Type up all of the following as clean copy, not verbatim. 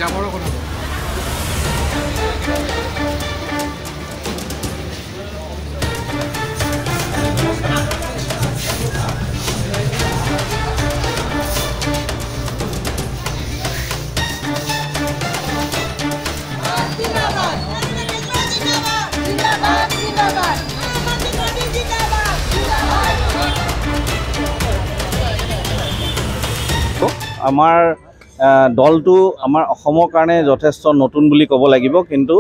জাবৰৰ কথা আমাৰ দলটো আমাৰ অসমৰ কাৰণে যথেষ্ট নতুন বুলি ক'ব লাগিব, কিন্তু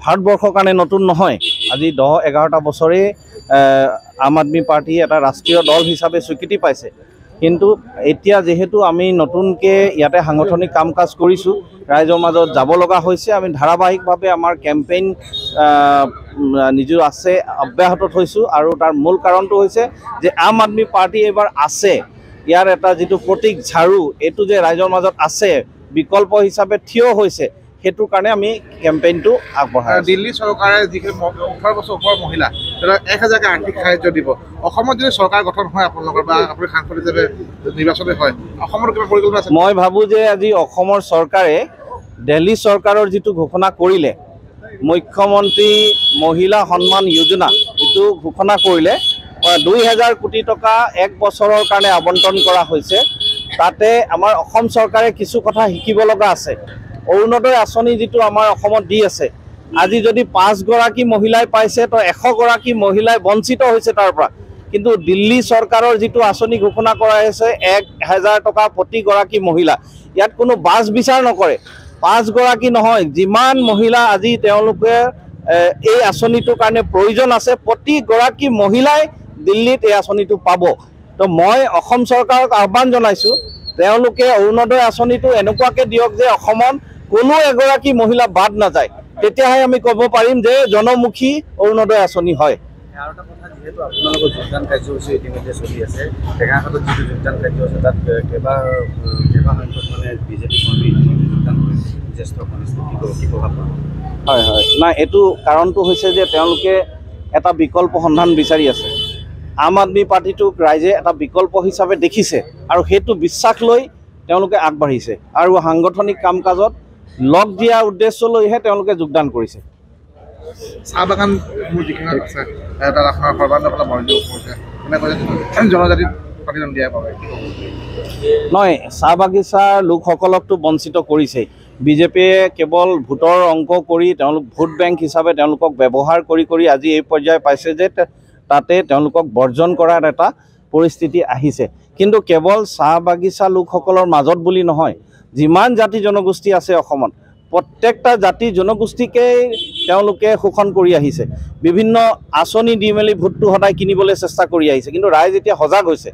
ভাৰতবৰ্ষৰ কাৰণে নতুন নহয়। আজি 10-11টা বছৰেই আম আদমি পাৰ্টি এটা ৰাষ্ট্ৰীয় দল হিচাপে স্বীকৃতি পাইছে, কিন্তু এতিয়া যিহেতু আমি নতুনকৈ ইয়াতে সাংগঠনিক কাম কাজ কৰিছোঁ, ৰাইজৰ মাজত যাব লগা হৈছে। আমি ধাৰাবাহিকভাৱে আমাৰ কেম্পেইন নিজে আছে অব্যাহত থৈছোঁ, আৰু তাৰ মূল কাৰণটো হৈছে যে আম আদমি পাৰ্টি এইবাৰ আছে। ইয়াৰ এটা যিটো প্ৰতীক ঝাৰু, এইটো যে ৰাইজৰ মাজত আছে, বিকল্প হিচাপে থিয় হৈছে, সেইটোৰ কাৰণে আমি কেম্পেইনটো আগবঢ়াই। দিল্লী চৰকাৰে যিখিনি 18 বছৰ ওপৰৰ মহিলা তেওঁলোকক 1000কে আৰ্থিক সাহায্য দিব। অসমত যদি চৰকাৰ গঠন হয় আপোনালোকৰ বা আপুনি সাংসদ হিচাপে নিৰ্বাচন হয়, অসমৰ কিবা পৰিকল্পনা আছে? মই ভাবোঁ যে আজি অসমৰ চৰকাৰে দিল্লী চৰকাৰৰ যিটো ঘোষণা কৰিলে, মুখ্যমন্ত্ৰী মহিলা সন্মান যোজনা যিটো ঘোষণা কৰিলে, 2000 কোটি টকা 1 বছৰৰ কাৰণে আবণ্টন কৰা হৈছে। তাতে আমাৰ অসম চৰকাৰে কিছু কথা শিকিব লগা আছে। অৰুণোদয় আঁচনি যিটো আমাৰ অসমত দি আছে, আজি যদি 5 গৰাকী মহিলাই পাইছে, তো 100 গৰাকী মহিলাই বঞ্চিত হৈছে তাৰ পৰা। কিন্তু দিল্লী চৰকাৰৰ যিটো আঁচনি ঘোষণা কৰা হৈছে 1000 টকা প্ৰতিগৰাকী মহিলা, ইয়াত কোনো বাছ বিচাৰ নকৰে। 5 গৰাকী নহয়, যিমান মহিলা আজি তেওঁলোকে এই আঁচনিটোৰ কাৰণে প্ৰয়োজন আছে, প্ৰতিগৰাকী মহিলাই দিল্লীত এই আঁচনিটো পাব। তো মই অসম চৰকাৰক আহ্বান জনাইছোঁ, তেওঁলোকে অৰুণোদয় আঁচনিটো এনেকুৱাকৈ দিয়ক যে অসমত কোনো এগৰাকী মহিলা বাদ নাযায়। তেতিয়াহে আমি ক'ব পাৰিম যে জনমুখী অৰুণোদয় আঁচনি হয়। আৰু এটা কথা, যিহেতু আপোনালোকৰ যোগদান কাৰ্যসূচী ইতিমধ্যে চলি আছে, টেঙাখাটত যিটো যোগদান কাৰ্য আছে, তাত কেইবাসংখ্যক মানে বিজেপি কৰ্মী যোগদান কৰিছে, জ্যেষ্ঠ কনিষ্ঠ, কি প্ৰভাৱ? হয় হয়, নাই, এইটো কাৰণটো হৈছে যে তেওঁলোকে এটা বিকল্প সন্ধান বিচাৰি আছে। আম আদমি পাৰ্টিটোক ৰাইজে এটা বিকল্প হিচাপে দেখিছে, আৰু সেইটো বিশ্বাস লৈ তেওঁলোকে আগবাঢ়িছে, আৰু সাংগঠনিক কাম কাজত লগ দিয়াৰ উদ্দেশ্য লৈহে তেওঁলোকে যোগদান কৰিছে। চাহ বাগান যিখিনি আছে তাত আপোনাৰ সৰ্বানন্দ মৰিজু কৰিছে, মানে কৈছে জনজাতিক প্ৰতিদান দিয়াৰ বাবে। নহয়, চাহ বাগিচাৰ লোকসকলকতো বঞ্চিত কৰিছেই। বিজেপিয়ে কেৱল ভোটৰ অংক কৰি তেওঁলোক ভোট বেংক হিচাপে তেওঁলোকক ব্যৱহাৰ কৰি আজি এই পৰ্যায় পাইছে যে তাতে তেওঁলোকক বৰ্জন কৰাৰ এটা পৰিস্থিতি আহিছে। কিন্তু কেৱল চাহ বাগিচা লোকসকলৰ মাজত বুলি নহয়, যিমান জাতি জনগোষ্ঠী আছে অসমত, প্ৰত্যেকটা জাতি জনগোষ্ঠীকেই তেওঁলোকে শোষণ কৰি আহিছে। বিভিন্ন আঁচনি দি মেলি ভোটটো সদায় কিনিবলৈ চেষ্টা কৰি আহিছে, কিন্তু ৰাইজ এতিয়া সজাগ হৈছে।